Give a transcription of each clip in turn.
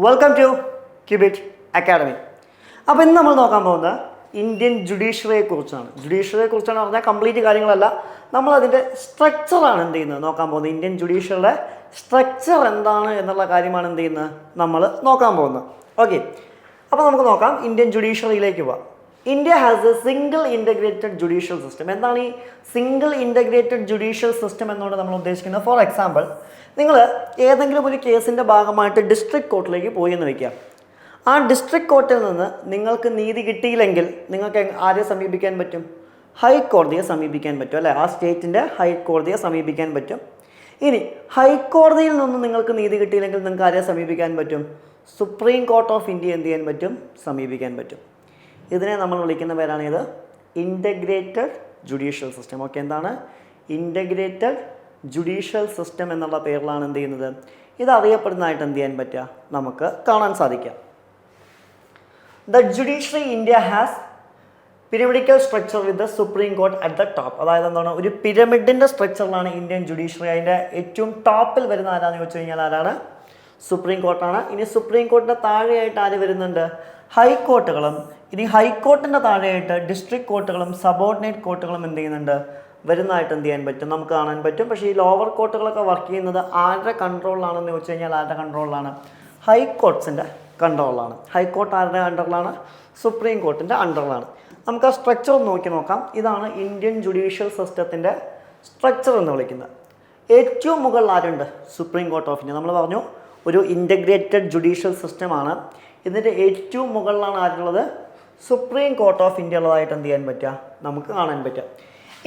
Welcome to cubit academy. അപ്പോൾ ഇന്ന് നമ്മൾ നോക്കാൻ പോകുന്നത് ഇന്ത്യൻ ജുഡീഷ്യറിയെക്കുറിച്ചാണ്. ജുഡീഷ്യറിയെക്കുറിച്ചാണ് പറഞ്ഞാൽ കംപ്ലീറ്റ് കാര്യങ്ങളല്ല, നമ്മളതിൻ്റെ സ്ട്രക്ചറാണ് എന്ത് ചെയ്യുന്നത് നോക്കാൻ പോകുന്നത്. ഇന്ത്യൻ ജുഡീഷ്യറിയുടെ സ്ട്രക്ചർ എന്താണ് എന്നുള്ള കാര്യമാണ് എന്ത് ചെയ്യുന്നത് നമ്മൾ നോക്കാൻ പോകുന്നത്. ഓക്കെ, അപ്പോൾ നമുക്ക് നോക്കാം, ഇന്ത്യൻ ജുഡീഷ്യറിയിലേക്ക് പോവാം. India has A single integrated judicial system. എന്താണ് ഈ സിംഗിൾ ഇൻ്റഗ്രേറ്റഡ് ജുഡീഷ്യൽ സിസ്റ്റം എന്നുകൊണ്ട് നമ്മൾ ഉദ്ദേശിക്കുന്നത്? ഫോർ എക്സാമ്പിൾ, നിങ്ങൾ ഏതെങ്കിലും ഒരു കേസിൻ്റെ ഭാഗമായിട്ട് ഡിസ്ട്രിക്ട് കോർട്ടിലേക്ക് പോയി എന്ന് വയ്ക്കുക. ആ ഡിസ്ട്രിക്ട് കോർട്ടിൽ നിന്ന് നിങ്ങൾക്ക് നീതി കിട്ടിയില്ലെങ്കിൽ നിങ്ങൾക്ക് ആരെ സമീപിക്കാൻ പറ്റും? ഹൈക്കോടതിയെ സമീപിക്കാൻ പറ്റും, അല്ലേ? ആ സ്റ്റേറ്റിൻ്റെ ഹൈക്കോടതിയെ സമീപിക്കാൻ പറ്റും. ഇനി ഹൈക്കോടതിയിൽ നിന്ന് നിങ്ങൾക്ക് നീതി കിട്ടിയില്ലെങ്കിൽ നിങ്ങൾക്ക് ആരെ സമീപിക്കാൻ പറ്റും? സുപ്രീം കോർട്ട് ഓഫ് ഇന്ത്യ എന്ത് ചെയ്യാൻ പറ്റും? സമീപിക്കാൻ പറ്റും. ഇതിനെ നമ്മൾ വിളിക്കുന്ന പേരാണ് ഇത് ഇൻ്റഗ്രേറ്റഡ് ജുഡീഷ്യൽ സിസ്റ്റം. ഓക്കെ, എന്താണ് ഇൻ്റഗ്രേറ്റഡ് ജുഡീഷ്യൽ സിസ്റ്റം എന്നുള്ള പേരിലാണ് എന്ത് ചെയ്യുന്നത് ഇത് അറിയപ്പെടുന്നതായിട്ട് എന്ത് ചെയ്യാൻ പറ്റുക നമുക്ക് കാണാൻ സാധിക്കാം. The judiciary India has pyramidical structure with the supreme court at the top. അതായത് എന്താണ്, ഒരു പിരമിഡിൻ്റെ സ്ട്രക്ചറിലാണ് ഇന്ത്യൻ ജുഡീഷ്യറി. അതിൻ്റെ ഏറ്റവും ടോപ്പിൽ വരുന്ന ആരാന്ന് ചോദിച്ചു കഴിഞ്ഞാൽ ആരാണ്? സുപ്രീം കോർട്ടാണ്. ഇനി സുപ്രീം കോർട്ടിൻ്റെ താഴെയായിട്ട് ആര് വരുന്നുണ്ട്? ഹൈക്കോർട്ടുകളും. ഇനി ഹൈക്കോർട്ടിൻ്റെ താഴെയായിട്ട് ഡിസ്ട്രിക്ട് കോർട്ടുകളും സബോർഡിനേറ്റ് കോർട്ടുകളും എന്ത് ചെയ്യുന്നുണ്ട് വരുന്നതായിട്ട് എന്ത് ചെയ്യാൻ പറ്റും നമുക്ക് കാണാൻ പറ്റും. പക്ഷേ ഈ ലോവർ കോർട്ടുകളൊക്കെ വർക്ക് ചെയ്യുന്നത് ആരുടെ കൺട്രോളിലാണെന്ന് ചോദിച്ചു കഴിഞ്ഞാൽ ആരുടെ കൺട്രോളിലാണ്? ഹൈക്കോർട്ട്സിൻ്റെ കൺട്രോളിലാണ്. ഹൈക്കോർട്ട് ആരുടെ അണ്ടറിലാണ്? സുപ്രീം കോർട്ടിൻ്റെ അണ്ടറിലാണ്. നമുക്ക് ആ സ്ട്രക്ചർ നോക്കി നോക്കാം. ഇതാണ് ഇന്ത്യൻ ജുഡീഷ്യൽ സിസ്റ്റത്തിൻ്റെ സ്ട്രക്ചർ എന്ന് വിളിക്കുന്നത്. ഏറ്റവും മുകളിൽ ആരുണ്ട്? Supreme court of India. നമ്മൾ പറഞ്ഞു ഒരു ഇൻ്റഗ്രേറ്റഡ് ജുഡീഷ്യൽ സിസ്റ്റമാണ്. ഇതിൻ്റെ ഏറ്റവും മുകളിലാണ് ആരുള്ളത്? സുപ്രീം കോർട്ട് ഓഫ് ഇന്ത്യ ഉള്ളതായിട്ട് എന്ത് ചെയ്യാൻ പറ്റുക നമുക്ക് കാണാൻ പറ്റുക.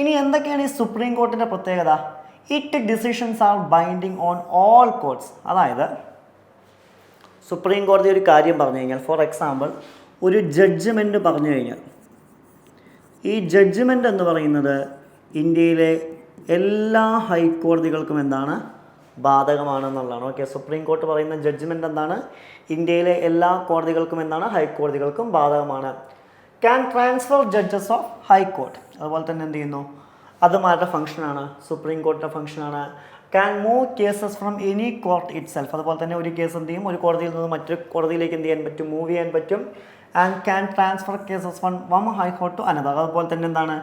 ഇനി എന്തൊക്കെയാണ് ഈ സുപ്രീം കോർട്ടിൻ്റെ പ്രത്യേകത? It decisions are binding on all കോർട്ട്സ്. അതായത് സുപ്രീം കോടതി ഒരു കാര്യം പറഞ്ഞു കഴിഞ്ഞാൽ, ഫോർ എക്സാമ്പിൾ ഒരു ജഡ്ജ്മെൻറ്റ് പറഞ്ഞു കഴിഞ്ഞാൽ, ഈ ജഡ്ജ്മെൻറ്റ് എന്ന് പറയുന്നത് ഇന്ത്യയിലെ എല്ലാ ഹൈക്കോടതികൾക്കും എന്താണ് ബാധകമാണെന്നുള്ളതാണ്. ഓക്കെ, സുപ്രീം കോർട്ട് പറയുന്ന ജഡ്ജ്മെൻറ്റ് എന്താണ്? ഇന്ത്യയിലെ എല്ലാ കോടതികൾക്കും എന്താണ്? ഹൈക്കോടതികൾക്കും ബാധകമാണ്. Can transfer judges of high court. അതുപോലെ തന്നെ എന്ത് ചെയ്യുന്നു? അതും ആരുടെ ഫംഗ്ഷനാണ്? സുപ്രീം കോർട്ടിൻ്റെ ഫംഗ്ഷനാണ്. Can move cases from any court it self. അതുപോലെ തന്നെ ഒരു കേസ് എന്ത് ചെയ്യും? ഒരു കോടതിയിൽ നിന്ന് മറ്റൊരു കോടതിയിലേക്ക് എന്ത് ചെയ്യാൻ പറ്റും? മൂവ് ചെയ്യാൻ പറ്റും. And can transfer cases from one high court to another. അതുപോലെ തന്നെ എന്താണ്,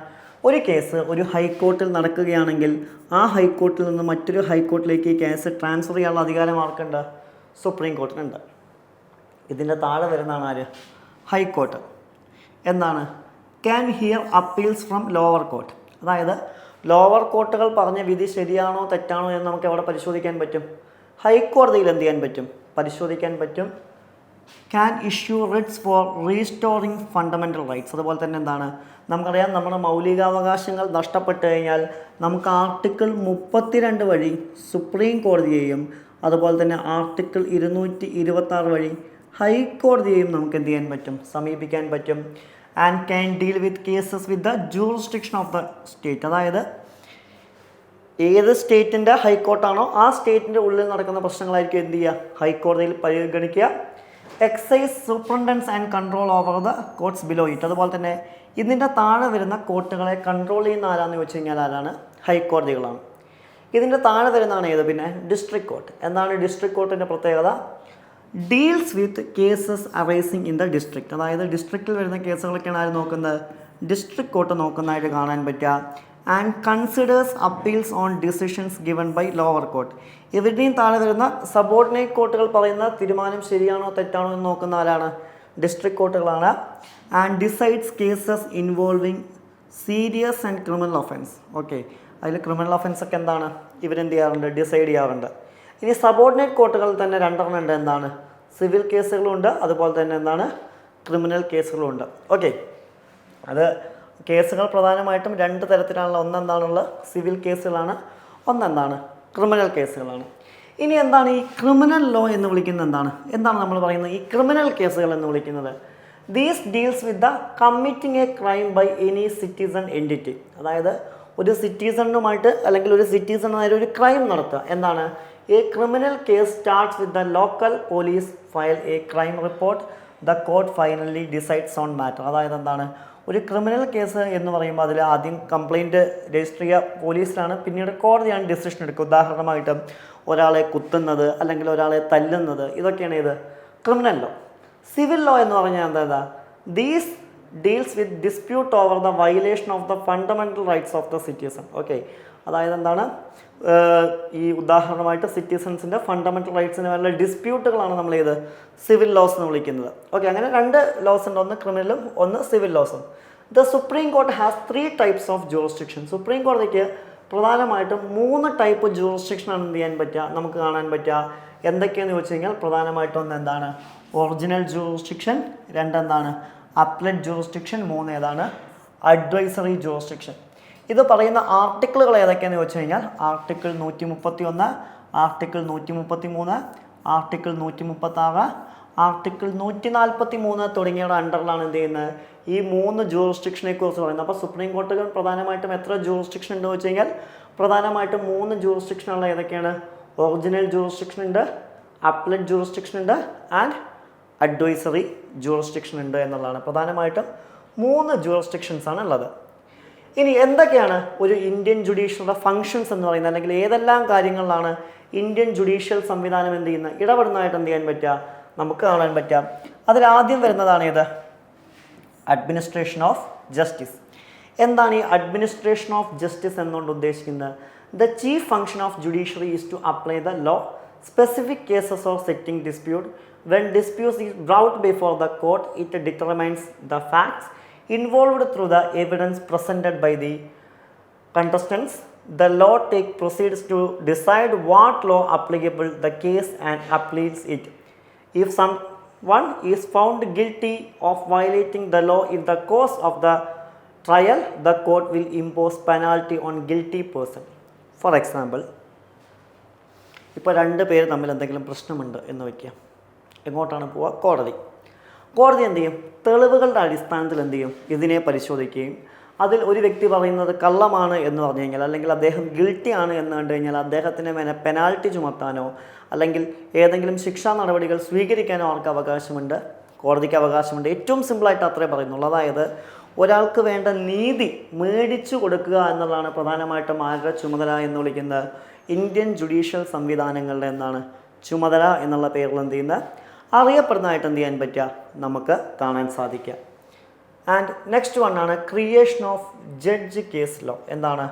ഒരു കേസ് ഒരു ഹൈക്കോർട്ടിൽ നടക്കുകയാണെങ്കിൽ ആ ഹൈക്കോർട്ടിൽ നിന്ന് മറ്റൊരു ഹൈക്കോർട്ടിലേക്ക് ഈ കേസ് ട്രാൻസ്ഫർ ചെയ്യാനുള്ള അധികാരം ആർക്കുണ്ട്? സുപ്രീം കോർട്ടിനുണ്ട്. ഇതിൻ്റെ താഴെ വരുന്നതാണ് ആര്? ഹൈക്കോർട്ട്. എന്താണ്? Can hear appeals from lower court. അതായത് ലോവർ കോർട്ടുകൾ പറഞ്ഞ വിധി ശരിയാണോ തെറ്റാണോ എന്ന് നമുക്ക് എവിടെ പരിശോധിക്കാൻ പറ്റും? ഹൈക്കോടതിയിൽ എന്ത് ചെയ്യാൻ പറ്റും? പരിശോധിക്കാൻ പറ്റും. Can issue writs for restoring fundamental rights. അതുപോലെ തന്നെ എന്താണ്, നമുക്കറിയാം നമ്മുടെ മൗലികാവകാശങ്ങൾ നഷ്ടപ്പെട്ട് കഴിഞ്ഞാൽ നമുക്ക് ആർട്ടിക്കിൾ 32 വഴി സുപ്രീം കോടതിയെയും അതുപോലെ തന്നെ ആർട്ടിക്കിൾ 226 വഴി ഹൈക്കോടതിയെയും നമുക്ക് എന്ത് ചെയ്യാൻ പറ്റും? സമീപിക്കാൻ പറ്റും. And can deal with cases with the jurisdiction of the state. അതായത് ഏത് സ്റ്റേറ്റിൻ്റെ ഹൈക്കോർട്ടാണോ ആ സ്റ്റേറ്റിൻ്റെ ഉള്ളിൽ നടക്കുന്ന പ്രശ്നങ്ങളായിരിക്കും എന്ത് ചെയ്യുക? ഹൈക്കോടതിയിൽ പരിഗണിക്കുക. Exercises superintendence and control over the courts below it. അതുപോലെ തന്നെ ഇതിൻ്റെ താഴെ വരുന്ന കോർട്ടുകളെ കൺട്രോൾ ചെയ്യുന്ന ആരാന്ന് വെച്ച് കഴിഞ്ഞാൽ ആരാണ്? ഹൈക്കോടതികളാണ്. ഇതിൻ്റെ താഴെ വരുന്നതാണ് ഏത്? പിന്നെ ഡിസ്ട്രിക്ട് കോർട്ട്. എന്താണ് ഡിസ്ട്രിക്ട് കോർട്ടിൻ്റെ പ്രത്യേകത? Deals with cases arising in the district. അതായത് ഡിസ്ട്രിക്റ്റിൽ വരുന്ന കേസുകളൊക്കെയാണ് ആര് നോക്കുന്നത്? ഡിസ്ട്രിക്ട് കോർട്ട് നോക്കുന്നതായിട്ട് കാണാൻ പറ്റുക. And considers appeals on decisions given by lower court. ഇവരുടെയും താഴെ വരുന്ന സബോർഡിനേറ്റ് കോർട്ടുകൾ പറയുന്ന തീരുമാനം ശരിയാണോ തെറ്റാണോ എന്ന് നോക്കുന്ന ആരാണ്? ഡിസ്ട്രിക്ട് കോർട്ടുകളാണ്. And decides cases involving serious and criminal offence. Okay, അതിൽ ക്രിമിനൽ ഒഫൻസ് ഒക്കെ എന്താണ് ഇവരെന്ത് ചെയ്യാറുണ്ട്? ഡിസൈഡ് ചെയ്യാറുണ്ട്. ഇനി സബോർഡിനേറ്റ് കോർട്ടുകളിൽ തന്നെ രണ്ടെണ്ണം ഉണ്ട്. എന്താണ്? സിവിൽ കേസുകളുണ്ട്, അതുപോലെ തന്നെ എന്താണ് ക്രിമിനൽ കേസുകളുണ്ട്. ഓക്കെ, അത് കേസുകൾ പ്രധാനമായിട്ടും രണ്ട് തരത്തിലാണുള്ള. ഒന്നെന്താണുള്ളത്? സിവിൽ കേസുകളാണ്. ഒന്നെന്താണ്? ക്രിമിനൽ കേസുകളാണ്. ഇനി എന്താണ് ഈ ക്രിമിനൽ ലോ എന്ന് വിളിക്കുന്നത്? എന്താണ് നമ്മൾ പറയുന്നത് ഈ ക്രിമിനൽ കേസുകൾ എന്ന് വിളിക്കുന്നത്? These deals with the committing a crime by any citizen entity. അതായത് ഒരു സിറ്റിസണുമായിട്ട് അല്ലെങ്കിൽ ഒരു സിറ്റിസണായിട്ട് ഒരു ക്രൈം നടത്തുക. എന്താണ്? A criminal case starts with the local police file A crime report. The court finally decides on matter. അതായത് എന്താണ്, ഒരു ക്രിമിനൽ കേസ് എന്ന് പറയുമ്പോൾ അതിൽ ആദ്യം കംപ്ലയിൻറ്റ് രജിസ്റ്റർ ചെയ്യുക പോലീസിലാണ്, പിന്നീട് കോടതിയാണ് ഡിസിഷൻ എടുക്കുക. ഉദാഹരണമായിട്ട് ഒരാളെ കുത്തുന്നത് അല്ലെങ്കിൽ ഒരാളെ തല്ലുന്നത്, ഇതൊക്കെയാണ് ഇത് ക്രിമിനൽ ലോ. സിവിൽ ലോ എന്ന് പറഞ്ഞാൽ എന്താ? These deals with dispute over the violation of the fundamental rights of the citizen. Okay, അതായത് എന്താണ്? ഈ ഉദാഹരണമായിട്ട് സിറ്റിസൺസിൻ്റെ ഫണ്ടമെൻ്റൽ റൈറ്റ്സിന് വല്ല ഡിസ്പ്യൂട്ടുകളാണ് നമ്മൾ ഏത് സിവിൽ ലോസ് എന്ന് വിളിക്കുന്നത്. ഓക്കെ, അങ്ങനെ 2 ലോസ് ഉണ്ട്, ഒന്ന് ക്രിമിനലും ഒന്ന് സിവിൽ ലോസും. The supreme court has 3 types of jurisdiction. Supreme കോടതിക്ക് പ്രധാനമായിട്ടും 3 ടൈപ്പ് ജൂറിസ്ഡിക്ഷനാണ് എന്ത് ചെയ്യാൻ പറ്റുക, നമുക്ക് കാണാൻ പറ്റുക. എന്തൊക്കെയാണെന്ന് ചോദിച്ചു കഴിഞ്ഞാൽ പ്രധാനമായിട്ടും ഒന്ന് എന്താണ്? ഒറിജിനൽ ജൂറിസ്ഡിക്ഷൻ, 2 എന്താണ്? അപ്പലറ്റ് ജൂറിസ്ഡിക്ഷൻ, 3 ഏതാണ്? Advisory jurisdiction. ഇത് പറയുന്ന ആർട്ടിക്കിളുകൾ ഏതൊക്കെയാണെന്ന് ചോദിച്ചു കഴിഞ്ഞാൽ ആർട്ടിക്കിൾ 131, ആർട്ടിക്കിൾ 133, ആർട്ടിക്കിൾ 136, ആർട്ടിക്കിൾ 143 തുടങ്ങിയവയുടെ അണ്ടറിലാണ് എന്ത് ചെയ്യുന്നത്? ഈ 3 ജൂറിസ്ഡിക്ഷനെ കുറിച്ച് പറയുന്നത്. അപ്പോൾ സുപ്രീം കോർട്ടുകൾ പ്രധാനമായിട്ടും എത്ര ജൂറിസ്ഡിക്ഷൻ ഉണ്ടെന്ന് വെച്ച് കഴിഞ്ഞാൽ പ്രധാനമായിട്ടും 3 ജൂറിസ്ഡിക്ഷനുള്ള ഏതൊക്കെയാണ്? ഒറിജിനൽ ജൂറിസ്ഡിക്ഷൻ ഉണ്ട്, അപ്പലറ്റ് ജൂറിസ്ഡിക്ഷൻ ഉണ്ട്, ആൻഡ് അഡ്വൈസറി ജൂറിസ്ഡിക്ഷൻ ഉണ്ട് എന്നുള്ളതാണ്. പ്രധാനമായിട്ടും 3 ജൂറിസ്ഡിക്ഷൻസ് ആണ് ഉള്ളത്. ഇനി എന്തൊക്കെയാണ് ഒരു ഇന്ത്യൻ ജുഡീഷ്യറിയുടെ ഫങ്ഷൻസ് എന്ന് പറയുന്നത്, അല്ലെങ്കിൽ ഏതെല്ലാം കാര്യങ്ങളിലാണ് ഇന്ത്യൻ ജുഡീഷ്യൽ സംവിധാനം എന്ത് ചെയ്യുന്നത്, ഇടപെടുന്നതായിട്ട് എന്ത് ചെയ്യാൻ പറ്റുക, നമുക്ക് കാണാൻ പറ്റുക. അതിലാദ്യം വരുന്നതാണ് ഏത്? Administration of justice. എന്താണ് ഈ അഡ്മിനിസ്ട്രേഷൻ ഓഫ് ജസ്റ്റിസ് എന്നുകൊണ്ട് ഉദ്ദേശിക്കുന്നത്? The chief function of judiciary is to apply the law, specific cases of setting dispute. When disputes is brought before the court, it determines the facts involved through the evidence presented by the contestants. The law proceeds to decide what law applicable the case and applies it. If someone is found guilty of violating the law in the course of the trial, the court will impose penalty on guilty person. For example, ഇപ്പോൾ 2 പേര് തമ്മിൽ എന്തെങ്കിലും പ്രശ്നമുണ്ട് എന്ന് വയ്ക്കുക. എങ്ങോട്ടാണ് പോവുക? കോടതി. കോടതി എന്ത് ചെയ്യും? തെളിവുകളുടെ അടിസ്ഥാനത്തിൽ എന്ത് ചെയ്യും? ഇതിനെ പരിശോധിക്കുകയും അതിൽ ഒരു വ്യക്തി പറയുന്നത് കള്ളമാണ് എന്ന് പറഞ്ഞു കഴിഞ്ഞാൽ, അല്ലെങ്കിൽ അദ്ദേഹം ഗിൽറ്റി ആണ് എന്ന് കണ്ടു കഴിഞ്ഞാൽ അദ്ദേഹത്തിന് മേലെ പെനാൽറ്റി ചുമത്താനോ അല്ലെങ്കിൽ ഏതെങ്കിലും ശിക്ഷാ നടപടികൾ സ്വീകരിക്കാനോ അവർക്ക് അവകാശമുണ്ട്, കോടതിക്ക് അവകാശമുണ്ട്. ഏറ്റവും സിമ്പിളായിട്ട് അത്രേ പറയുന്നുള്ളൂ. അതായത് ഒരാൾക്ക് വേണ്ട നീതി മേടിച്ചു കൊടുക്കുക എന്നുള്ളതാണ് പ്രധാനമായിട്ടും ആരുടെ ചുമതല എന്ന് വിളിക്കുന്നത്? ഇന്ത്യൻ ജുഡീഷ്യൽ സംവിധാനങ്ങളുടെ എന്താണ് ചുമതല എന്നുള്ള പേരിൽ എന്ത് ചെയ്യുന്നത് അറിയപ്പെടുന്നതായിട്ട് എന്ത് ചെയ്യാൻ പറ്റുക, നമുക്ക് കാണാൻ സാധിക്കുക. ആൻഡ് നെക്സ്റ്റ് വൺ ആണ് creation of judge case law. എന്താണ്?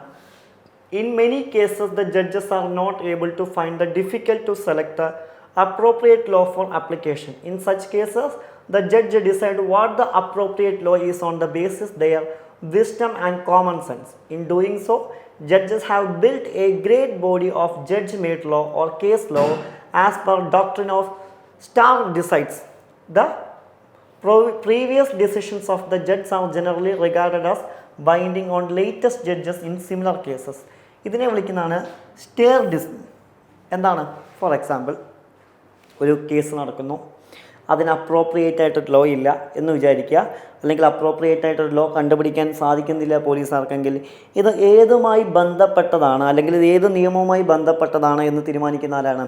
In many cases the judges are not able to find the difficult to select the appropriate law for application. In such cases, the judge decide what the appropriate law is on the basis their wisdom and common sense. In doing so, judges have built a great body of judge-made law or case law as per doctrine of stare decisis. The previous decisions of the judge are generally regarded as binding on latest judges in similar cases. ഇതിനെ വിളിക്കുന്നതാണ് stair decision. എന്താണ്? For example, ഒരു case നടക്കുന്നു, അതിന് appropriate ആയിട്ടൊരു law ഇല്ല എന്ന് വിചാരിക്കുക, അല്ലെങ്കിൽ അപ്രോപ്രിയേറ്റ് ആയിട്ടൊരു ലോ കണ്ടുപിടിക്കാൻ സാധിക്കുന്നില്ല പോലീസുകാർക്കെങ്കിൽ ഇത് ഏതുമായി ബന്ധപ്പെട്ടതാണ്, അല്ലെങ്കിൽ ഇത് ഏത് നിയമവുമായി ബന്ധപ്പെട്ടതാണ് എന്ന് തീരുമാനിക്കുന്ന ആരാണ്?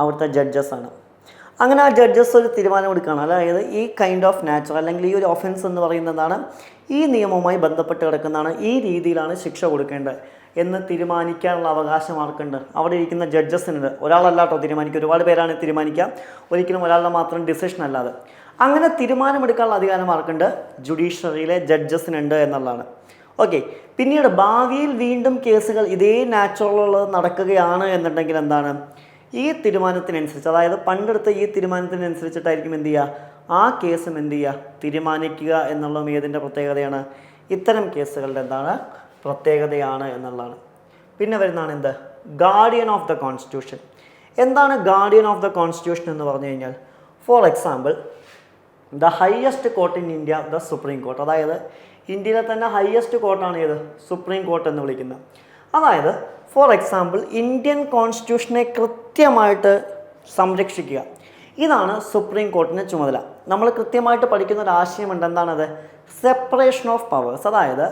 അവിടുത്തെ ജഡ്ജസാണ്. അങ്ങനെ ആ ജഡ്ജസ് ഒരു തീരുമാനമെടുക്കുകയാണ്. അതായത് ഈ കൈൻഡ് ഓഫ് നാച്ചർ, അല്ലെങ്കിൽ ഈ ഒരു ഒഫൻസ് എന്ന് പറയുന്നതാണ് ഈ നിയമവുമായി ബന്ധപ്പെട്ട് കിടക്കുന്നതാണ്, ഈ രീതിയിലാണ് ശിക്ഷ കൊടുക്കേണ്ടത് എന്ന് തീരുമാനിക്കാനുള്ള അവകാശം ആർക്കുണ്ട്? അവിടെ ഇരിക്കുന്ന ജഡ്ജസിനുണ്ട്. ഒരാളല്ലാട്ടോ തീരുമാനിക്കുക, ഒരുപാട് പേരാണ് തീരുമാനിക്കുക, ഒരിക്കലും ഒരാളുടെ മാത്രം ഡിസിഷൻ അല്ലാതെ. അങ്ങനെ തീരുമാനമെടുക്കാനുള്ള അധികാരം ആർക്കുണ്ട്? ജുഡീഷ്യറിയിലെ ജഡ്ജസിനുണ്ട് എന്നുള്ളതാണ്. ഓക്കെ, പിന്നീട് ഭാവിയിൽ വീണ്ടും കേസുകൾ ഇതേ നാച്ചുറലുള്ളത് നടക്കുകയാണ് എന്നുണ്ടെങ്കിൽ എന്താണ്? ഈ തീരുമാനത്തിനനുസരിച്ച്, അതായത് പണ്ടെടുത്ത ഈ തീരുമാനത്തിനനുസരിച്ചിട്ടായിരിക്കും എന്ത് ചെയ്യുക, ആ കേസും എന്ത് ചെയ്യുക, തീരുമാനിക്കുക എന്നുള്ളതും ഏതിൻ്റെ പ്രത്യേകതയാണ്? ഇത്തരം കേസുകളുടെ എന്താണ് പ്രത്യേകതയാണ് എന്നുള്ളതാണ്. പിന്നെ വരുന്നതാണ് എന്ത്? Guardian of the constitution. എന്താണ് ഗാർഡിയൻ ഓഫ് ദ കോൺസ്റ്റിറ്റ്യൂഷൻ എന്ന് പറഞ്ഞു കഴിഞ്ഞാൽ, four example, the highest court in India, the supreme court. അതായത് ഇന്ത്യയിലെ തന്നെ ഹയസ്റ്റ് കോർട്ടാണ് ഏത്? സുപ്രീം കോർട്ട് എന്ന് വിളിക്കുന്നത്. അതായത് ഫോർ എക്സാമ്പിൾ, ഇന്ത്യൻ കോൺസ്റ്റിറ്റ്യൂഷനെ കൃത്യമായിട്ട് സംരക്ഷിക്കുക, ഇതാണ് സുപ്രീം കോർട്ടിൻ്റെ ചുമതല. നമ്മൾ കൃത്യമായിട്ട് പഠിക്കുന്ന ഒരു ആശയമുണ്ട്. എന്താണത്? Separation of powers. അതായത്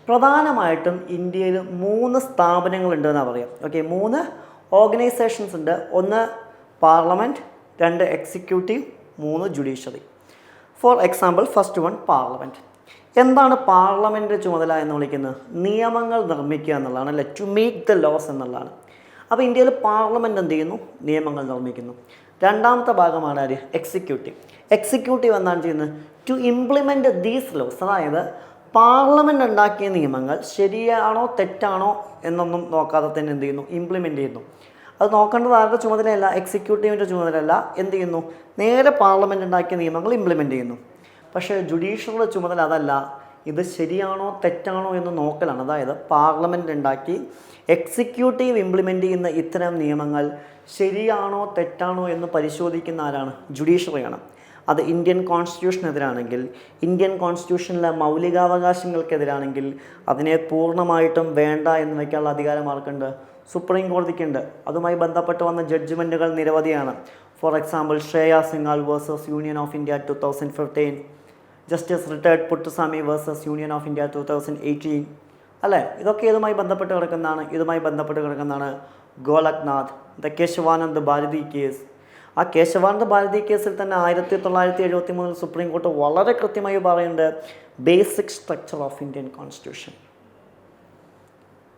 പ്രധാനമായിട്ടും ഇന്ത്യയിൽ 3 സ്ഥാപനങ്ങളുണ്ട് എന്നാണ് പറയാം. ഓക്കെ, 3 ഓർഗനൈസേഷൻസ് ഉണ്ട്. 1 parliament, 2 executive, 3 judiciary. For example, first one parliament. എന്താണ് പാർലമെൻറ്റിൻ്റെ ചുമതല എന്ന് വിളിക്കുന്നത്? നിയമങ്ങൾ നിർമ്മിക്കുക എന്നുള്ളതാണ്, അല്ലെ? ടു മേക്ക് ദ ലോസ് എന്നുള്ളതാണ്. അപ്പോൾ ഇന്ത്യയിൽ പാർലമെൻറ്റ് എന്ത് ചെയ്യുന്നു? നിയമങ്ങൾ നിർമ്മിക്കുന്നു. രണ്ടാമത്തെ ഭാഗമാണ് ആര്? എക്സിക്യൂട്ടീവ്. എക്സിക്യൂട്ടീവ് എന്താണ് ചെയ്യുന്നത്? ടു ഇംപ്ലിമെൻറ്റ് ദീസ് ലോസ്, അതായത് പാർലമെൻറ്റ് ഉണ്ടാക്കിയ നിയമങ്ങൾ ശരിയാണോ തെറ്റാണോ എന്നൊന്നും നോക്കാതെ തന്നെ എന്ത് ചെയ്യുന്നു? ഇംപ്ലിമെൻ്റ് ചെയ്യുന്നു. അത് നോക്കേണ്ടത് ആരുടെ ചുമതലയല്ല? എക്സിക്യൂട്ടീവിൻ്റെ ചുമതലയല്ല. എന്ത് ചെയ്യുന്നു? നേരെ പാർലമെൻറ്റ് ഉണ്ടാക്കിയ നിയമങ്ങൾ ഇംപ്ലിമെൻ്റ് ചെയ്യുന്നു. പക്ഷേ ജുഡീഷ്യറിയുടെ ചുമതല അതല്ല. ഇത് ശരിയാണോ തെറ്റാണോ എന്ന് നോക്കലാണ്. അതായത് പാർലമെൻറ്റ് ഉണ്ടാക്കി എക്സിക്യൂട്ടീവ് ഇംപ്ലിമെൻ്റ് ചെയ്യുന്ന ഇത്തരം നിയമങ്ങൾ ശരിയാണോ തെറ്റാണോ എന്ന് പരിശോധിക്കുന്ന ആരാണ്? ജുഡീഷ്യറിയാണ്. അത് ഇന്ത്യൻ കോൺസ്റ്റിറ്റ്യൂഷനെതിരാണെങ്കിൽ, ഇന്ത്യൻ കോൺസ്റ്റിറ്റ്യൂഷനിലെ മൗലികാവകാശങ്ങൾക്കെതിരാണെങ്കിൽ അതിനെ പൂർണ്ണമായിട്ടും വേണ്ട എന്ന് വയ്ക്കാനുള്ള അധികാരം ആർക്കുണ്ട്? സുപ്രീം കോടതിക്കുണ്ട്. അതുമായി ബന്ധപ്പെട്ട് വന്ന ജഡ്ജ്മെൻറ്റുകൾ നിരവധിയാണ്. For example Shreya Singhal versus union of India 2015, justice retired Puttaswamy versus union of India 2018, അല്ലേ? ഇതൊക്കെ ഇതുമായി ബന്ധപ്പെട്ട് കിടക്കുന്നതാണ്. Golaknath, the Kesavananda Bharati case. ആ കേശവാനന്ദ് ഭാരതി കേസിൽ തന്നെ 1973 സുപ്രീം കോർട്ട് വളരെ കൃത്യമായി പറയുന്നുണ്ട്, basic structure of Indian constitution.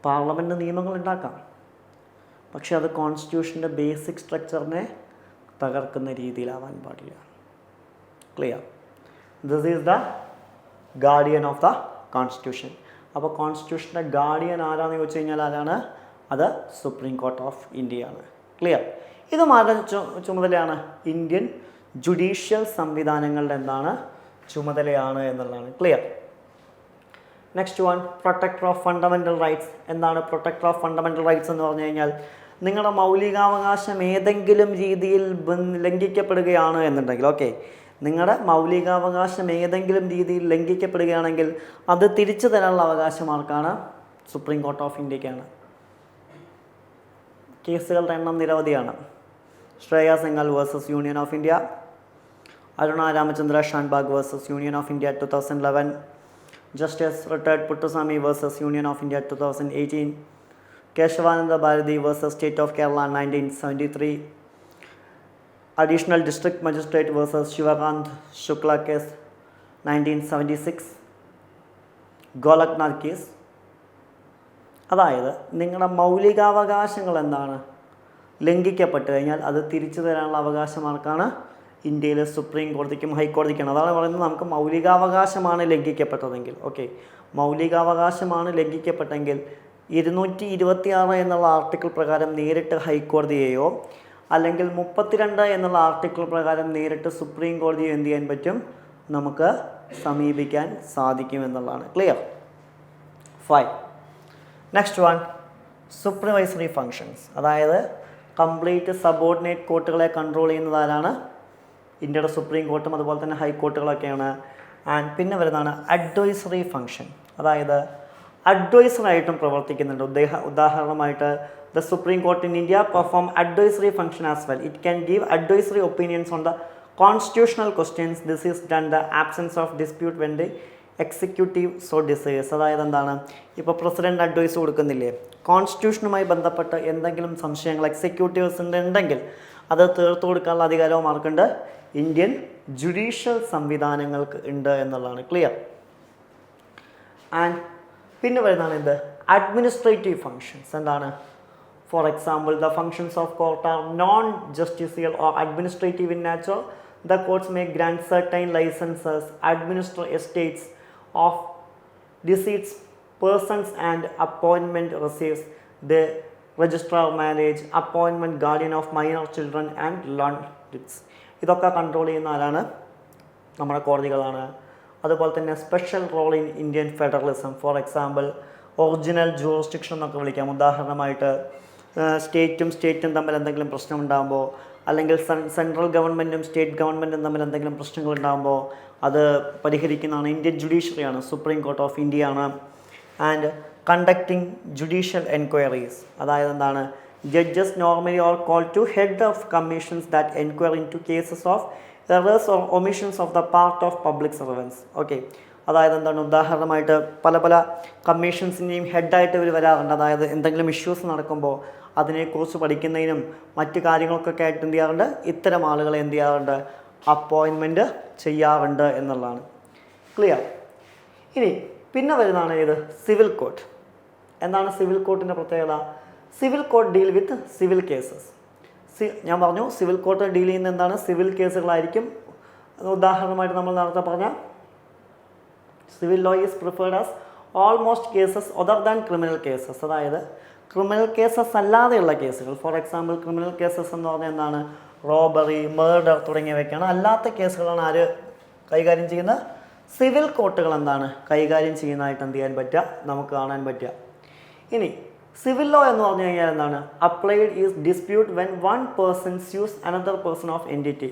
Parliament നിയമങ്ങൾ ഉണ്ടാക്കാം, പക്ഷെ അത് കോൺസ്റ്റിറ്റ്യൂഷൻ്റെ ബേസിക് സ്ട്രക്ചറിനെ തകർക്കുന്ന രീതിയിലാവാൻ പാടില്ല. Clear? This is the guardian of the constitution. അപ്പോൾ കോൺസ്റ്റിറ്റ്യൂഷൻ്റെ ഗാർഡിയൻ ആരാന്ന് ചോദിച്ചു കഴിഞ്ഞാൽ ആരാണ്? അത് സുപ്രീം കോർട്ട് ഓഫ് ഇന്ത്യയാണ്. ക്ലിയർ? ഇത് ആരുടെ ചുമതലയാണ്? ഇന്ത്യൻ ജുഡീഷ്യൽ സംവിധാനങ്ങളുടെ എന്താണ്? ചുമതലയാണ് എന്നുള്ളതാണ്. Clear? Next one, protector of fundamental rights. എന്താണ് പ്രൊട്ടക്ടർ ഓഫ് ഫണ്ടമെൻ്റൽ റൈറ്റ്സ് എന്ന് പറഞ്ഞു കഴിഞ്ഞാൽ, നിങ്ങളുടെ മൗലികാവകാശം ഏതെങ്കിലും രീതിയിൽ ലംഘിക്കപ്പെടുകയാണ് എന്നുണ്ടെങ്കിൽ, ഓക്കെ, നിങ്ങളുടെ മൗലികാവകാശം ഏതെങ്കിലും രീതിയിൽ ലംഘിക്കപ്പെടുകയാണെങ്കിൽ അത് തിരിച്ചു തരാനുള്ള അവകാശം ആർക്കാണ്? സുപ്രീം കോർട്ട് ഓഫ് ഇന്ത്യക്കാണ്. കേസുകളുടെ എണ്ണം നിരവധിയാണ്. Shreya Singhal versus union of India, Aruna Ramachandra Shanbaug versus union of India 2011, justice retired Puttaswamy versus union of India 2018, Kesavananda Bharati versus state of Kerala 1973, additional district magistrate versus Shivkant Shukla case 1976, Golaknath case. അതായത് നിങ്ങളുടെ മൗലികാവകാശങ്ങൾ എന്താണ്? ലംഘിക്കപ്പെട്ട് കഴിഞ്ഞാൽ അത് തിരിച്ചു തരാനുള്ള അവകാശം ആർക്കാണ്? ഇന്ത്യയിലെ സുപ്രീം കോടതിക്കും ഹൈക്കോടതിക്കാണ്. അതാണ് പറയുന്നത്, നമുക്ക് മൗലികാവകാശമാണ് ലംഘിക്കപ്പെട്ടതെങ്കിൽ, ഓക്കെ, മൗലികാവകാശമാണ് ലംഘിക്കപ്പെട്ടെങ്കിൽ 226 എന്നുള്ള ആർട്ടിക്കിൾ പ്രകാരം നേരിട്ട് ഹൈക്കോടതിയെയോ അല്ലെങ്കിൽ 32 എന്നുള്ള ആർട്ടിക്കിൾ പ്രകാരം നേരിട്ട് സുപ്രീം കോടതിയോ എന്ത് ചെയ്യാൻ പറ്റും? നമുക്ക് സമീപിക്കാൻ സാധിക്കുമെന്നുള്ളതാണ്. Clear? Fine. Next one, supervisory functions. അതായത് കംപ്ലീറ്റ് സബോർഡിനേറ്റ് കോർട്ടുകളെ കൺട്രോൾ ചെയ്യുന്നത് ആരാണ്? ഇന്ത്യയുടെ സുപ്രീം കോർട്ടും അതുപോലെ തന്നെ ഹൈക്കോർട്ടുകളൊക്കെയാണ്. ആൻഡ് പിന്നെ വരുന്നതാണ് അഡ്വൈസറി ഫങ്ഷൻ. അതായത് അഡ്വൈസറായിട്ടും പ്രവർത്തിക്കുന്നുണ്ട്. ഉദാഹരണമായിട്ട് the supreme court in India perform advisory function as well. It can give advisory opinions on the constitutional questions. This is done the absence of dispute when the executive so decides. അതായത് എന്താണ്? ഇപ്പോൾ president advice കൊടുക്കുന്നില്ലേ? കോൺസ്റ്റിറ്റ്യൂഷനുമായി ബന്ധപ്പെട്ട് എന്തെങ്കിലും സംശയങ്ങൾ എക്സിക്യൂട്ടീവ്സിൻ്റെ ഉണ്ടെങ്കിൽ അത് തീർത്തു കൊടുക്കാനുള്ള അധികാരവും ആർക്കുണ്ട്? ഇന്ത്യൻ ജുഡീഷ്യൽ സംവിധാനങ്ങൾക്ക് ഉണ്ട് എന്നുള്ളതാണ്. ക്ലിയർ? ആൻഡ് പിന്നെ വരുന്നതാണ് ഇത് അഡ്മിനിസ്ട്രേറ്റീവ് ഫങ്ഷൻസ്. എന്താണ്? For example, the functions of court are non judicial or administrative in nature. The courts may grant certain licenses, administer estates of deceased persons and appointment receives the registrar of marriage, appointment guardian of minor children and land debts. ഇതൊക്കെ control ചെയ്യുന്ന ആരാണ്? നമ്മുടെ കോടതികളാണ്. അതുപോലെ തന്നെ special role in Indian federalism. For example, original jurisdiction എന്നൊക്കെ വിളിക്കാം. ഉദാഹരണമായിട്ട് സ്റ്റേറ്റും തമ്മിൽ എന്തെങ്കിലും പ്രശ്നം ഉണ്ടാകുമ്പോൾ, അല്ലെങ്കിൽ സെൻട്രൽ ഗവൺമെൻറ്റും സ്റ്റേറ്റ് ഗവൺമെൻറ്റും തമ്മിൽ എന്തെങ്കിലും പ്രശ്നങ്ങൾ ഉണ്ടാകുമ്പോൾ അത് പരിഹരിക്കുന്നതാണ് ഇന്ത്യൻ ജുഡീഷ്യറിയാണ്, സുപ്രീം കോർട്ട് ഓഫ് ഇന്ത്യയാണ്. And conducting judicial enquiries. അതായത് എന്താണ്? Judges normally or call to head of commissions that enquire into cases of errors or omissions of the part of public servants. Okay, അതായത് എന്താണ്? ഉദാഹരണമായിട്ട് പല കമ്മീഷൻസിൻ്റെയും ഹെഡായിട്ട് ഇവർ വരാറുണ്ട്. അതായത് എന്തെങ്കിലും ഇഷ്യൂസ് നടക്കുമ്പോൾ അതിനെക്കുറിച്ച് പഠിക്കുന്നതിനും മറ്റു കാര്യങ്ങൾക്കൊക്കെ ആയിട്ട് എന്ത് ചെയ്യാറുണ്ട്? ഇത്തരം ആളുകളെ എന്ത് ചെയ്യാറുണ്ട്? അപ്പോയിൻമെൻറ്റ് ചെയ്യാറുണ്ട് എന്നുള്ളതാണ്. ക്ലിയർ? ഇനി പിന്നെ വരുന്നതാണ് ഇത് സിവിൽ കോർട്ട്. എന്താണ് സിവിൽ കോർട്ടിൻ്റെ പ്രത്യേകത? Civil court deal with civil cases. ഞാൻ പറഞ്ഞു സിവിൽ കോർട്ട് ഡീൽ ചെയ്യുന്ന എന്താണ്, സിവിൽ കേസുകളായിരിക്കും. ഉദാഹരണമായിട്ട് നമ്മൾ നേരത്തെ പറഞ്ഞ civil law is preferred as almost cases other than criminal cases. അതായത് ക്രിമിനൽ കേസസ് അല്ലാതെയുള്ള കേസുകൾ. ഫോർ എക്സാമ്പിൾ ക്രിമിനൽ കേസസ് എന്ന് പറഞ്ഞാൽ എന്താണ്, റോബറി, മർഡർ തുടങ്ങിയവയ്ക്കാണ്. അല്ലാത്ത കേസുകളാണ് ആര് കൈകാര്യം ചെയ്യുന്നത്, സിവിൽ കോർട്ടുകൾ എന്താണ് കൈകാര്യം ചെയ്യുന്നതായിട്ട് എന്ത് ചെയ്യാൻ പറ്റുക, നമുക്ക് കാണാൻ പറ്റുക. ഇനി സിവിൽ ലോ എന്ന് പറഞ്ഞു കഴിഞ്ഞാൽ എന്താണ്, applied is dispute when one person Zeus another person of entity.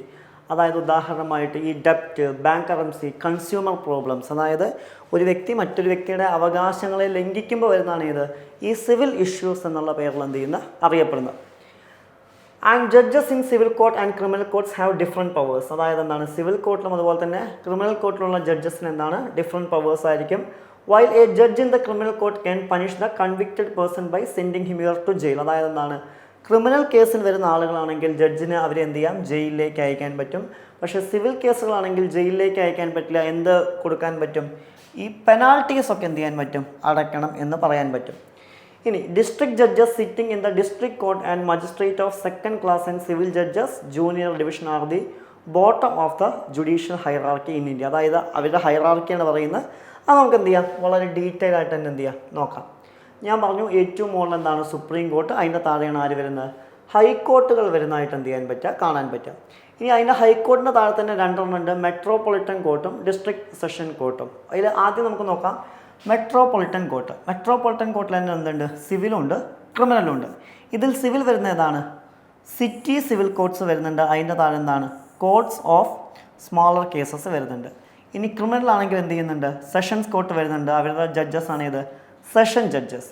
അതായത് ഉദാഹരണമായിട്ട് ഈ ഡെപ്റ്റ്, ബാങ്ക്റപ്സി, കൺസ്യൂമർ പ്രോബ്ലംസ്, അതായത് ഒരു വ്യക്തി മറ്റൊരു വ്യക്തിയുടെ അവകാശങ്ങളെ ലംഘിക്കുമ്പോൾ വരുന്നതാണ് ഇത് ഈ സിവിൽ ഇഷ്യൂസ് എന്നുള്ള പേരിൽ എന്ത് ചെയ്യുന്ന അറിയപ്പെടുന്നത്. And judges in civil court and criminal കോർട്ട്സ് have different powers. അതായത് എന്താണ്, സിവിൽ കോർട്ടിലും അതുപോലെ തന്നെ ക്രിമിനൽ കോർട്ടിലുള്ള ജഡ്ജസിന് എന്താണ് ഡിഫറെൻറ്റ് പവേഴ്സ് ആയിരിക്കും. While a judge in the criminal court can punish the convicted person by sending him here to jail. അതായത് എന്താണ്, ക്രിമിനൽ കേസിൽ വരുന്ന ആളുകളാണെങ്കിൽ ജഡ്ജിന് അവരെ എന്ത് ചെയ്യാം, ജയിലിലേക്ക് അയക്കാൻ പറ്റും. പക്ഷേ സിവിൽ കേസുകളാണെങ്കിൽ ജയിലിലേക്ക് അയക്കാൻ പറ്റില്ല. എന്ത് കൊടുക്കാൻ പറ്റും, ഈ പെനാൾട്ടീസ് ഒക്കെ എന്ത് ചെയ്യാൻ പറ്റും, അടയ്ക്കണം എന്ന് പറയാൻ പറ്റും. ഇനി district judges sitting in the district court and magistrate of second class and civil judges junior division are the bottom of the judicial hierarchy in India. അതായത് അവരുടെ ഹൈറാർക്കിയാണ് പറയുന്നത്. അത് നമുക്ക് എന്ത് ചെയ്യാം, വളരെ ഡീറ്റെയിൽ ആയിട്ട് തന്നെ എന്ത് ചെയ്യാം നോക്കാം. ഞാൻ പറഞ്ഞു ഏറ്റവും മുകളിൽ എന്താണ് സുപ്രീം കോർട്ട്, അതിൻ്റെ താഴെയാണ് ആര് വരുന്നത്, ഹൈക്കോർട്ടുകൾ വരുന്നതായിട്ട് എന്ത് ചെയ്യാൻ പറ്റുക, കാണാൻ പറ്റുക. ഇനി അതിൻ്റെ ഹൈക്കോർട്ടിൻ്റെ താഴെ തന്നെ രണ്ടെണ്ണം ഉണ്ട്, മെട്രോപൊളിറ്റൻ കോർട്ടും ഡിസ്ട്രിക്ട് സെഷൻ കോർട്ടും. അതിൽ ആദ്യം നമുക്ക് നോക്കാം മെട്രോപൊളിറ്റൻ കോർട്ട്. മെട്രോപൊളിറ്റൻ കോർട്ടിൽ തന്നെ എന്തുണ്ട്, സിവിലുണ്ട് ക്രിമിനലുണ്ട്. ഇതിൽ സിവിൽ വരുന്ന ഏതാണ്, സിറ്റി സിവിൽ കോർട്ട്സ് വരുന്നുണ്ട്. അതിൻ്റെ താഴെ എന്താണ്, കോർട്ട്സ് ഓഫ് സ്മോളർ കേസസ് വരുന്നുണ്ട്. ഇനി ക്രിമിനൽ ആണെങ്കിൽ എന്ത് ചെയ്യുന്നുണ്ട്, സെഷൻസ് കോർട്ട് വരുന്നുണ്ട്. അവരുടെ ജഡ്ജസ് ആണ് ഇത് സെഷൻ ജഡ്ജസ്.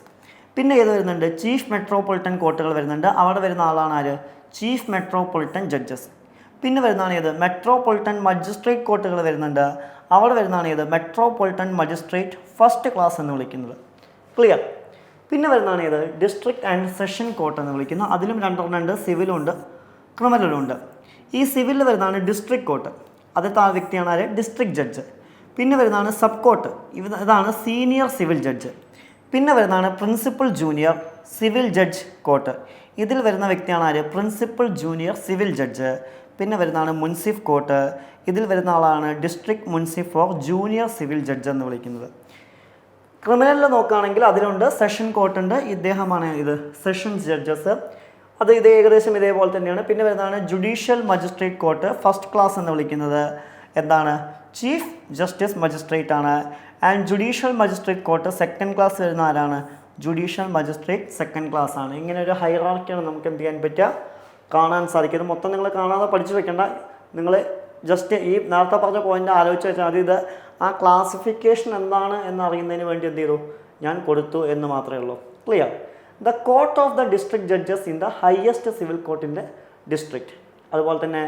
പിന്നെ ഏത് വരുന്നുണ്ട്, ചീഫ് മെട്രോപൊളിറ്റൻ കോർട്ടുകൾ വരുന്നുണ്ട്. അവിടെ വരുന്ന ആളാണ് ആര്, ചീഫ് മെട്രോപൊളിറ്റൻ ജഡ്ജസ്. പിന്നെ വരുന്നതാണ് ഏത്, മെട്രോപൊളിറ്റൻ മജിസ്ട്രേറ്റ് കോർട്ടുകൾ വരുന്നുണ്ട്. അവിടെ വരുന്നതാണ് ഏത്, മെട്രോപൊളിറ്റൻ മജിസ്ട്രേറ്റ് ഫസ്റ്റ് ക്ലാസ് എന്ന് വിളിക്കുന്നത്. ക്ലിയർ. പിന്നെ വരുന്നതാണ് ഏത്, ഡിസ്ട്രിക്ട് ആൻഡ് സെഷൻ കോർട്ട് എന്ന് വിളിക്കുന്നു. അതിലും രണ്ടെണ്ണമുണ്ട്, സിവിലുണ്ട് ക്രിമിനലുണ്ട്. ഈ സിവിലിൽ വരുന്നതാണ് ഡിസ്ട്രിക്ട് കോർട്ട്. അതിൽ താഴെ വ്യക്തിയാണ് ആര്, ഡിസ്ട്രിക്ട് ജഡ്ജ്. പിന്നെ വരുന്നതാണ് സബ് കോർട്ട്, ഇതാണ് സീനിയർ സിവിൽ ജഡ്ജ്. പിന്നെ വരുന്നതാണ് principal junior civil judge court. ഇതിൽ വരുന്ന വ്യക്തിയാണ് ആര്, പ്രിൻസിപ്പൽ ജൂനിയർ സിവിൽ ജഡ്ജ്. പിന്നെ വരുന്നതാണ് മുൻസിഫ് കോർട്ട്. ഇതിൽ വരുന്ന ആളാണ് ഡിസ്ട്രിക്ട് മുൻസിഫ് ഫോർ ജൂനിയർ സിവിൽ ജഡ്ജ് എന്ന് വിളിക്കുന്നത്. ക്രിമിനലിൽ നോക്കുകയാണെങ്കിൽ അതിലുണ്ട് സെഷൻ കോർട്ടുണ്ട്, ഇദ്ദേഹമാണ് ഇത് സെഷൻസ് ജഡ്ജസ്. അത് ഏകദേശം ഇതേപോലെ തന്നെയാണ്. പിന്നെ വരുന്നതാണ് judicial magistrate court first class എന്ന് വിളിക്കുന്നത് എന്താണ്, ചീഫ് ജസ്റ്റിസ് മജിസ്ട്രേറ്റ് ആണ്. And judicial magistrate court second class വരുന്ന ആരാണ്, ജുഡീഷ്യൽ മജിസ്ട്രേറ്റ് സെക്കൻഡ് ക്ലാസ് ആണ്. ഇങ്ങനെ ഒരു ഹൈറാർക്കിയാണ് നമുക്ക് എന്ത് ചെയ്യാൻ പറ്റുക, കാണാൻ സാധിക്കും. മൊത്തം നിങ്ങൾ കാണാതെ പഠിച്ചു വെക്കേണ്ട, നിങ്ങൾ ജസ്റ്റ് ഈ നേരത്തെ പറഞ്ഞ പോയിന്റ് ആലോചിച്ച് വെച്ചാൽ അത് ഇത് ആ ക്ലാസിഫിക്കേഷൻ എന്താണ് എന്നറിയുന്നതിന് വേണ്ടി എന്ത് ചെയ്തു, ഞാൻ കൊടുത്തു എന്ന് മാത്രമേ ഉള്ളൂ. Clear. The court of the district judges in the highest civil court in the district. അതുപോലെ തന്നെ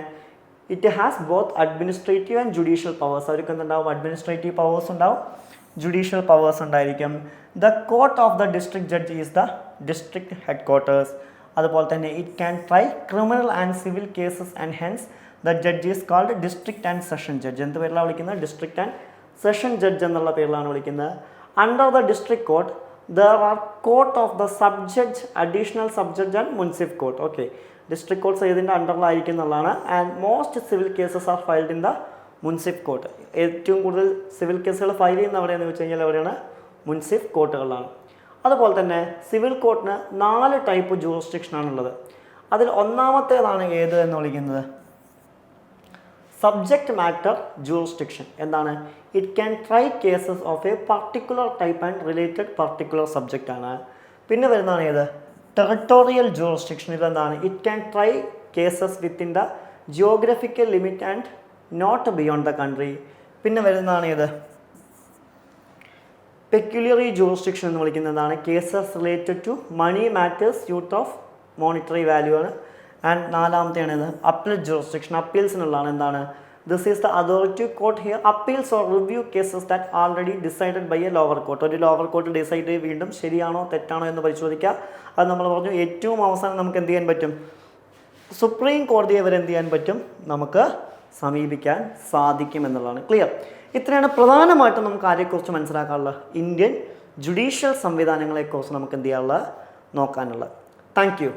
it has both administrative and judicial powers. അവർക്ക് എന്തുണ്ടാവും, അഡ്മിനിസ്ട്രേറ്റീവ് പവേഴ്സ് ഉണ്ടാവും, ജുഡീഷ്യൽ പവേഴ്സ് ഉണ്ടായിരിക്കും. The court of the district judge is the district head quarters. അതുപോലെ തന്നെ it can try criminal and civil cases and hence the judge is called district and session judge. എന്ത് പേരിലാണ് വിളിക്കുന്നത്, district and session judge എന്നുള്ള പേരിലാണ് വിളിക്കുന്നത്. Under the district court there are court of the sub judge, additional sub judge and municipal court. Okay, district courts ഏതിൻ്റെ അണ്ടറിലായിരിക്കും എന്നുള്ളതാണ്. And most civil cases R filed in the munsif court. ഏറ്റവും കൂടുതൽ civil കേസുകൾ file ചെയ്യുന്ന എവിടെയെന്ന് വെച്ച് കഴിഞ്ഞാൽ എവിടെയാണ്, മുൻസിഫ് കോർട്ടുകളിലാണ്. അതുപോലെ തന്നെ സിവിൽ കോർട്ടിന് 4 ടൈപ്പ് ജൂറിസ്ഡിക്ഷനാണുള്ളത്. അതിൽ ഒന്നാമത്തേതാണ് ഏത് എന്ന് വിളിക്കുന്നത്, സബ്ജക്റ്റ് മാറ്റർ ജൂറിസ്ഡിക്ഷൻ. എന്താണ്, it can try cases of a particular type and related particular subject ആണ്. പിന്നെ വരുന്നതാണ് ഏത്, ടെറിട്ടോറിയൽ ജൂറിസ്ഡിക്ഷൻ. ഇതെന്താണ്, it can try cases within the geographical limit and not beyond the country. പിന്നെ വരുന്നതാണ് ഏത്, പെക്യുലറി ജൂറിസ്ഡിക്ഷൻ എന്ന് വിളിക്കുന്നതാണ്. Cases related to money matters യൂട്ട് ഓഫ് മോണിറ്ററി വാല്യൂ ആണ്. ആൻഡ് നാലാമത്തെയാണ് ഇത് അപ്പീൽ ജൂറിസ്ഡിക്ഷൻ, അപ്പീൽസിനുള്ളതാണ്. എന്താണ്, this is the authority court here appeals or review cases that already decided by a lower court. ഒരു ലോവർ കോർട്ട് ഡിസൈഡ് ചെയ്ത് വീണ്ടും ശരിയാണോ തെറ്റാണോ എന്ന് പരിശോധിക്കുക. അത് നമ്മൾ പറഞ്ഞു ഏറ്റവും അവസാനം നമുക്ക് എന്ത് ചെയ്യാൻ പറ്റും, സുപ്രീം കോടതിയെ വരെ എന്ത് ചെയ്യാൻ പറ്റും, നമുക്ക് സമീപിക്കാൻ സാധിക്കും എന്നുള്ളതാണ്. ക്ലിയർ. ഇത്രയാണ് പ്രധാനമായിട്ടും നമുക്ക് ആരെക്കുറിച്ച് മനസ്സിലാക്കാനുള്ളത്, ഇന്ത്യൻ ജുഡീഷ്യൽ സംവിധാനങ്ങളെക്കുറിച്ച് നമുക്ക് എന്ത് ചെയ്യാനുള്ളത്, നോക്കാനുള്ളത്. Thank you.